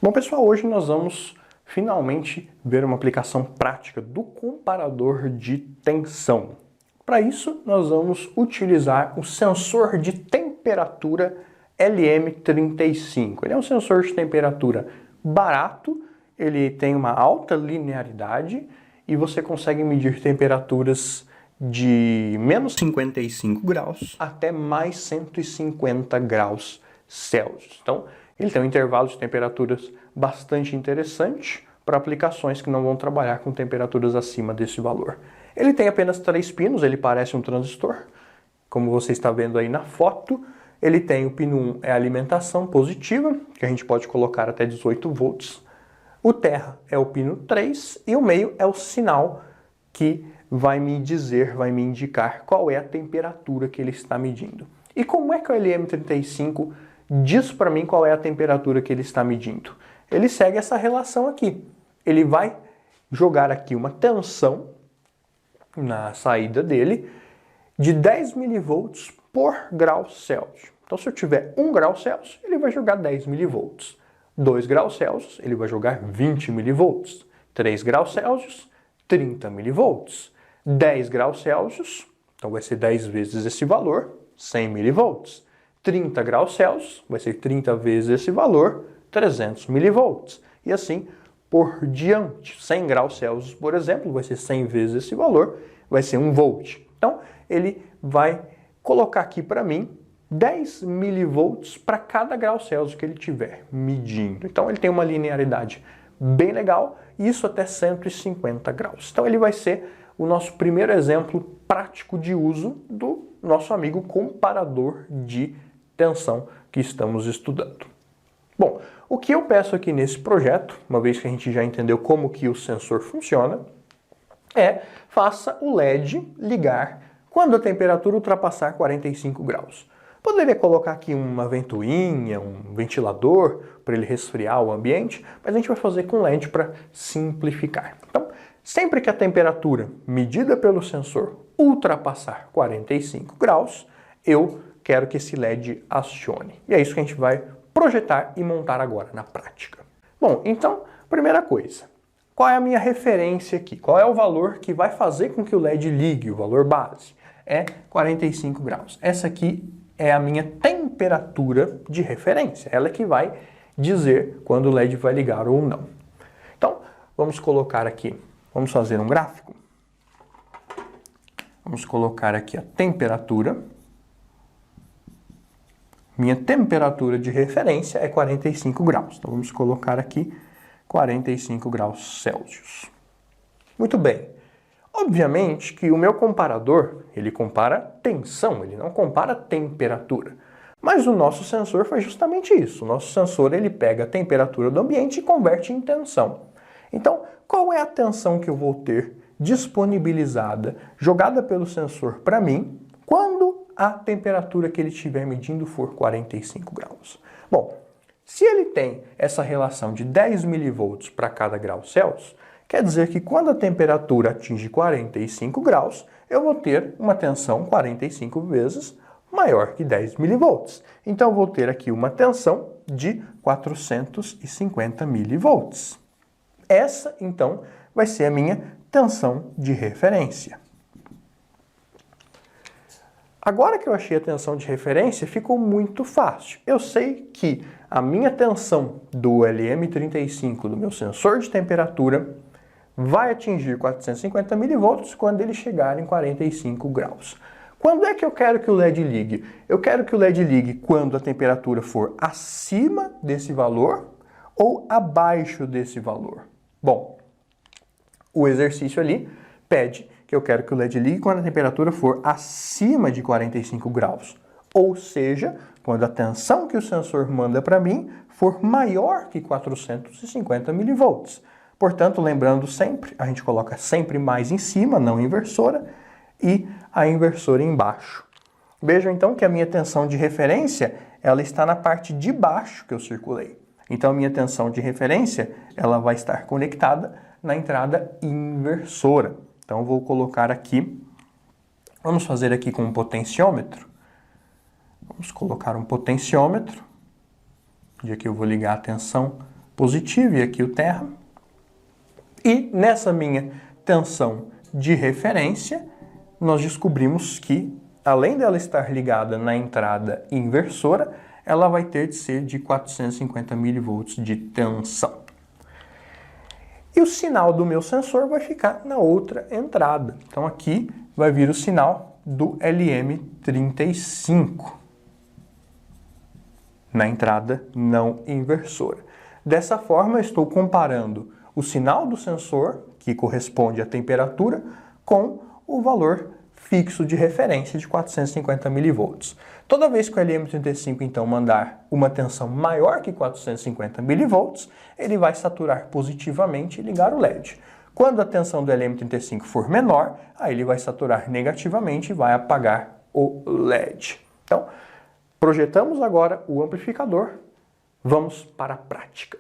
Bom, pessoal, hoje nós vamos finalmente ver uma aplicação prática do comparador de tensão. Para isso, nós vamos utilizar o sensor de temperatura LM35. Ele é um sensor de temperatura barato, ele tem uma alta linearidade e você consegue medir temperaturas de menos 55 graus até mais 150 graus Celsius. Então, ele tem um intervalo de temperaturas bastante interessante para aplicações que não vão trabalhar com temperaturas acima desse valor. Ele tem apenas 3 pinos, ele parece um transistor, como você está vendo aí na foto. Ele tem o pino 1 é a alimentação positiva, que a gente pode colocar até 18 volts. O terra é o pino 3 e o meio é o sinal que vai me indicar qual é a temperatura que ele está medindo. E como é que o LM35 diz para mim qual é a temperatura que ele está medindo? Ele segue essa relação aqui. Ele vai jogar aqui uma tensão na saída dele de 10 milivolts por grau Celsius. Então, se eu tiver 1 grau Celsius, ele vai jogar 10 milivolts. 2 graus Celsius, ele vai jogar 20 milivolts. 3 graus Celsius, 30 milivolts. 10 graus Celsius, então vai ser 10 vezes esse valor, 100 milivolts. 30 graus Celsius, vai ser 30 vezes esse valor, 300 milivolts. E assim por diante. 100 graus Celsius, por exemplo, vai ser 100 vezes esse valor, vai ser 1 volt. Então, ele vai colocar aqui para mim 10 milivolts para cada grau Celsius que ele estiver medindo. Então, ele tem uma linearidade bem legal, isso até 150 graus. Então, ele vai ser o nosso primeiro exemplo prático de uso do nosso amigo comparador de tensão que estamos estudando. Bom, o que eu peço aqui nesse projeto, uma vez que a gente já entendeu como que o sensor funciona, é faça o LED ligar quando a temperatura ultrapassar 45 graus. Poderia colocar aqui uma ventoinha, um ventilador para ele resfriar o ambiente, mas a gente vai fazer com LED para simplificar. Então, sempre que a temperatura medida pelo sensor ultrapassar 45 graus, eu quero que esse LED acione. E é isso que a gente vai projetar e montar agora na prática. Bom, então, primeira coisa, qual é a minha referência aqui? Qual é o valor que vai fazer com que o LED ligue, o valor base? É 45 graus. Essa aqui é a minha temperatura de referência, ela que vai dizer quando o LED vai ligar ou não. Então, vamos colocar aqui, vamos fazer um gráfico. Vamos colocar aqui a temperatura. Minha temperatura de referência é 45 graus. Então, vamos colocar aqui 45 graus Celsius. Muito bem. Obviamente que o meu comparador, ele compara tensão, ele não compara temperatura. Mas o nosso sensor faz justamente isso. O nosso sensor, ele pega a temperatura do ambiente e converte em tensão. Então, qual é a tensão que eu vou ter disponibilizada, jogada pelo sensor para mim, quando a temperatura que ele estiver medindo for 45 graus? Bom, se ele tem essa relação de 10 milivolts para cada grau Celsius, quer dizer que quando a temperatura atinge 45 graus, eu vou ter uma tensão 45 vezes maior que 10 milivolts. Então, eu vou ter aqui uma tensão de 450 milivolts. Essa, então, vai ser a minha tensão de referência. Agora que eu achei a tensão de referência, ficou muito fácil. Eu sei que a minha tensão do LM35, do meu sensor de temperatura, vai atingir 450 milivolts quando ele chegar em 45 graus. Quando é que eu quero que o LED ligue? Eu quero que o LED ligue quando a temperatura for acima desse valor ou abaixo desse valor. Bom, o exercício ali pede que eu quero que o LED ligue quando a temperatura for acima de 45 graus. Ou seja, quando a tensão que o sensor manda para mim for maior que 450 milivolts. Portanto, lembrando sempre, a gente coloca sempre mais em cima, não inversora, e a inversora embaixo. Vejam então que a minha tensão de referência, ela está na parte de baixo que eu circulei. Então, a minha tensão de referência, ela vai estar conectada na entrada inversora. Então, eu vou colocar aqui, vamos fazer aqui com um potenciômetro. Vamos colocar um potenciômetro, e aqui eu vou ligar a tensão positivo e aqui o terra. E nessa minha tensão de referência, nós descobrimos que, além dela estar ligada na entrada inversora, ela vai ter de ser de 450 mV de tensão. E o sinal do meu sensor vai ficar na outra entrada. Então aqui vai vir o sinal do LM35, na entrada não inversora. Dessa forma, eu estou comparando o sinal do sensor, que corresponde à temperatura, com o valor fixo de referência de 450 mV. Toda vez que o LM35 então mandar uma tensão maior que 450 mV, ele vai saturar positivamente e ligar o LED. Quando a tensão do LM35 for menor, aí ele vai saturar negativamente e vai apagar o LED. Então, projetamos agora o amplificador, vamos para a prática.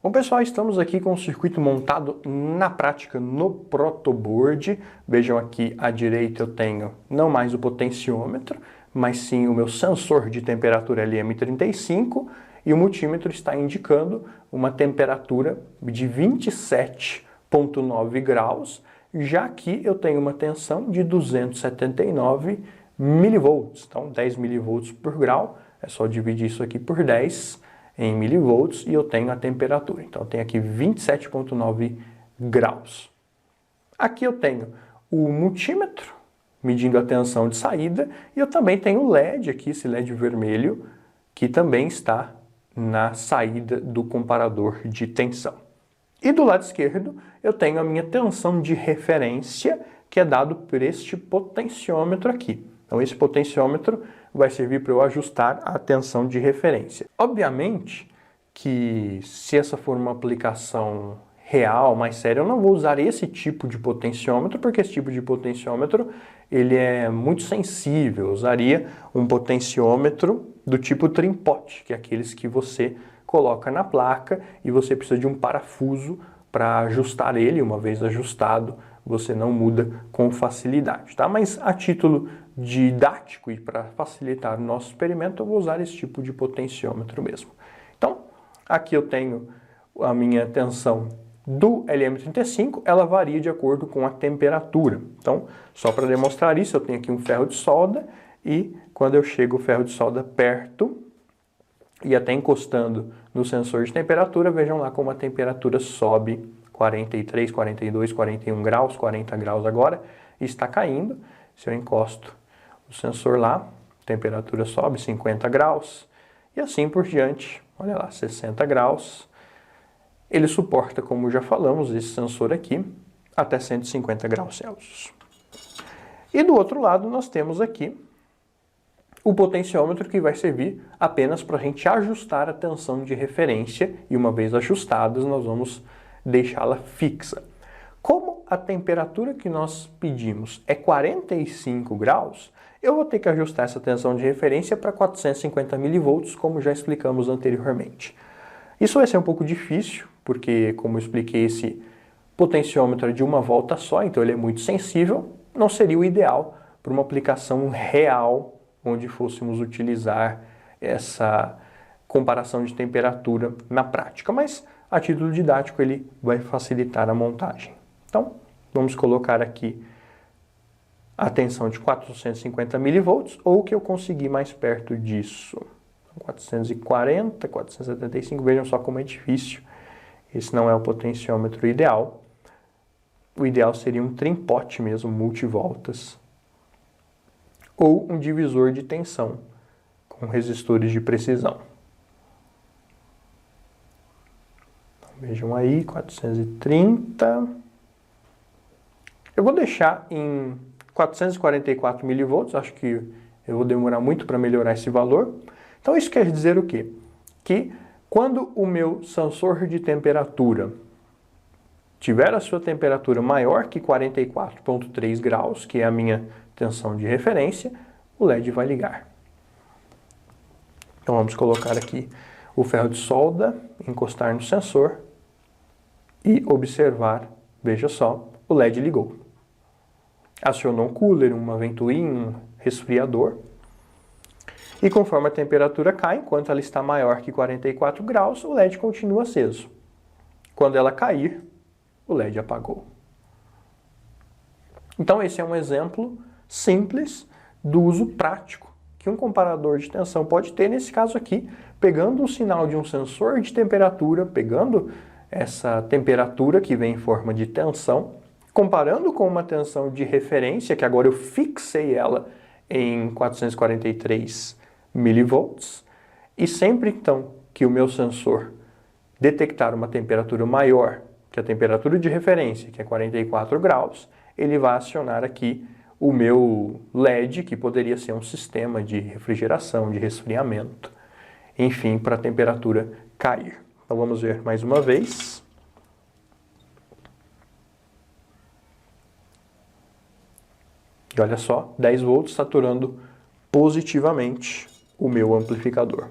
Bom, pessoal, estamos aqui com o circuito montado na prática no protoboard. Vejam aqui à direita eu tenho não mais o potenciômetro, mas sim o meu sensor de temperatura LM35 e o multímetro está indicando uma temperatura de 27,9 graus, já que eu tenho uma tensão de 279 mV. Então 10 mV por grau, é só dividir isso aqui por 10 em milivolts e eu tenho a temperatura. Então eu tenho aqui 27,9 graus. Aqui eu tenho o multímetro medindo a tensão de saída e eu também tenho o LED aqui, esse LED vermelho, que também está na saída do comparador de tensão. E do lado esquerdo eu tenho a minha tensão de referência, que é dado por este potenciômetro aqui. Então esse potenciômetro vai servir para eu ajustar a tensão de referência. Obviamente que se essa for uma aplicação real, mais séria, eu não vou usar esse tipo de potenciômetro, porque esse tipo de potenciômetro ele é muito sensível. Eu usaria um potenciômetro do tipo trim-pot, que é aqueles que você coloca na placa e você precisa de um parafuso para ajustar ele. Uma vez ajustado, você não muda com facilidade, tá? Mas a título didático e para facilitar o nosso experimento, eu vou usar esse tipo de potenciômetro mesmo. Então, aqui eu tenho a minha tensão do LM35, ela varia de acordo com a temperatura. Então, só para demonstrar isso, eu tenho aqui um ferro de solda e quando eu chego o ferro de solda perto e até encostando no sensor de temperatura, vejam lá como a temperatura sobe 43, 42, 41 graus, 40 graus agora, e está caindo. Se eu encosto o sensor lá, a temperatura sobe 50 graus e assim por diante. Olha lá, 60 graus. Ele suporta, como já falamos, esse sensor aqui, até 150 graus Celsius. E do outro lado nós temos aqui o potenciômetro, que vai servir apenas para a gente ajustar a tensão de referência e uma vez ajustadas nós vamos deixá-la fixa. Como a temperatura que nós pedimos é 45 graus, eu vou ter que ajustar essa tensão de referência para 450 mV, como já explicamos anteriormente. Isso vai ser um pouco difícil, porque, como eu expliquei, esse potenciômetro é de uma volta só, então ele é muito sensível. Não seria o ideal para uma aplicação real, onde fôssemos utilizar essa comparação de temperatura na prática. Mas, a título didático, ele vai facilitar a montagem. Então, vamos colocar aqui a tensão de 450 mV, ou o que eu conseguir mais perto disso. 440, 475, vejam só como é difícil. Esse não é o potenciômetro ideal. O ideal seria um trim-pot mesmo, multivoltas. Ou um divisor de tensão, com resistores de precisão. Então, vejam aí, 430. Eu vou deixar em 444 mV, acho que eu vou demorar muito para melhorar esse valor. Então isso quer dizer o quê? Que quando o meu sensor de temperatura tiver a sua temperatura maior que 44,3 graus, que é a minha tensão de referência, o LED vai ligar. Então vamos colocar aqui o ferro de solda, encostar no sensor e observar, veja só, o LED ligou. Acionou um cooler, uma ventoinha, um resfriador. E conforme a temperatura cai, enquanto ela está maior que 44 graus, o LED continua aceso. Quando ela cair, o LED apagou. Então esse é um exemplo simples do uso prático que um comparador de tensão pode ter, nesse caso aqui, pegando um sinal de um sensor de temperatura, pegando essa temperatura que vem em forma de tensão, comparando com uma tensão de referência, que agora eu fixei ela em 443 milivolts, e sempre então que o meu sensor detectar uma temperatura maior que a temperatura de referência, que é 44 graus, ele vai acionar aqui o meu LED, que poderia ser um sistema de refrigeração, de resfriamento, enfim, para a temperatura cair. Então vamos ver mais uma vez. E olha só, 10 volts saturando positivamente o meu amplificador.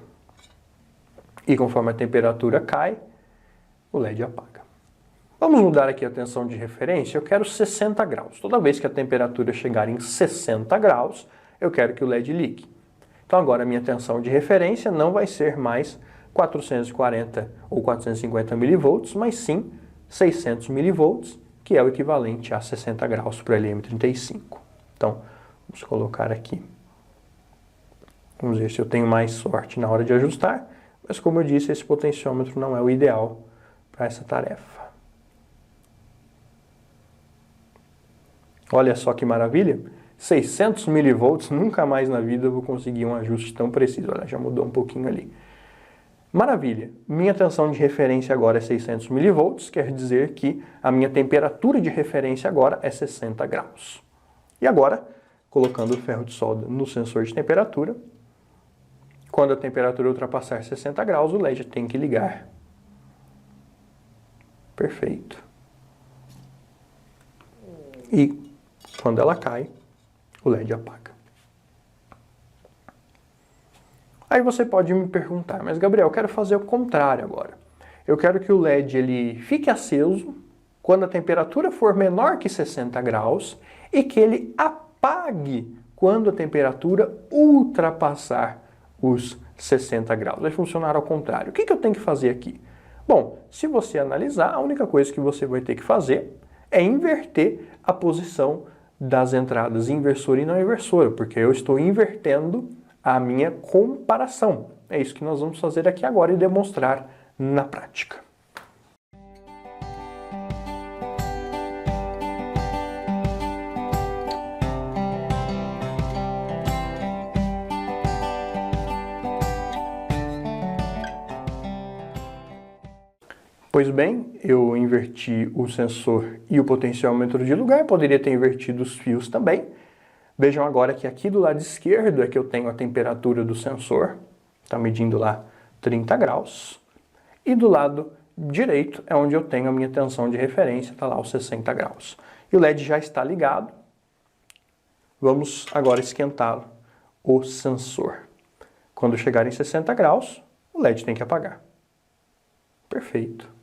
E conforme a temperatura cai, o LED apaga. Vamos mudar aqui a tensão de referência, eu quero 60 graus. Toda vez que a temperatura chegar em 60 graus, eu quero que o LED ligue. Então agora a minha tensão de referência não vai ser mais 440 ou 450 milivolts, mas sim 600 milivolts, que é o equivalente a 60 graus para o LM35. Então, vamos colocar aqui. Vamos ver se eu tenho mais sorte na hora de ajustar, mas como eu disse, esse potenciômetro não é o ideal para essa tarefa. Olha só que maravilha, 600 milivolts, nunca mais na vida eu vou conseguir um ajuste tão preciso. Olha, já mudou um pouquinho ali. Maravilha, minha tensão de referência agora é 600 milivolts, quer dizer que a minha temperatura de referência agora é 60 graus. E agora, colocando o ferro de solda no sensor de temperatura, quando a temperatura ultrapassar 60 graus, o LED tem que ligar. Perfeito. E quando ela cai, o LED apaga. Aí você pode me perguntar, mas Gabriel, eu quero fazer o contrário agora. Eu quero que o LED ele fique aceso quando a temperatura for menor que 60 graus e que ele apague quando a temperatura ultrapassar os 60 graus. Vai funcionar ao contrário. O que eu tenho que fazer aqui? Bom, se você analisar, a única coisa que você vai ter que fazer é inverter a posição das entradas inversora e não inversora, porque eu estou invertendo a minha comparação. É isso que nós vamos fazer aqui agora e demonstrar na prática. Pois bem, eu inverti o sensor e o potenciômetro de lugar, poderia ter invertido os fios também. Vejam agora que aqui do lado esquerdo é que eu tenho a temperatura do sensor, está medindo lá 30 graus. E do lado direito é onde eu tenho a minha tensão de referência, está lá os 60 graus. E o LED já está ligado. Vamos agora esquentar o sensor. Quando chegar em 60 graus, o LED tem que apagar. Perfeito.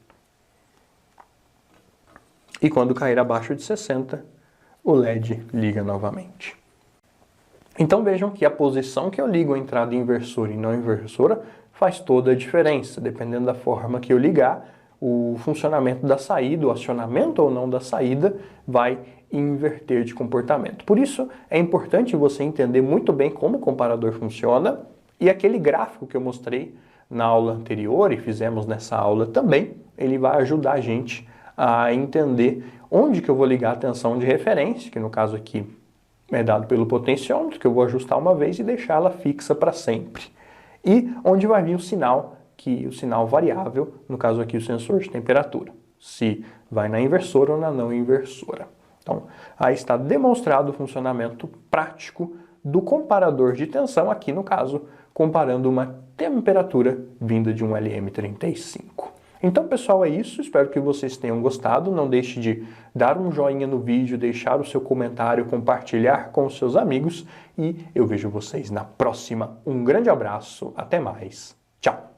E quando cair abaixo de 60, o LED liga novamente. Então vejam que a posição que eu ligo a entrada inversora e não inversora faz toda a diferença. Dependendo da forma que eu ligar, o funcionamento da saída, o acionamento ou não da saída, vai inverter de comportamento. Por isso, é importante você entender muito bem como o comparador funciona e aquele gráfico que eu mostrei na aula anterior e fizemos nessa aula também, ele vai ajudar a gente a entender onde que eu vou ligar a tensão de referência, que no caso aqui é dado pelo potenciômetro, que eu vou ajustar uma vez e deixar ela fixa para sempre. E onde vai vir o sinal variável, no caso aqui o sensor de temperatura, se vai na inversora ou na não inversora. Então, aí está demonstrado o funcionamento prático do comparador de tensão, aqui no caso, comparando uma temperatura vinda de um LM35. Então, pessoal, é isso. Espero que vocês tenham gostado. Não deixe de dar um joinha no vídeo, deixar o seu comentário, compartilhar com os seus amigos e eu vejo vocês na próxima. Um grande abraço, até mais. Tchau!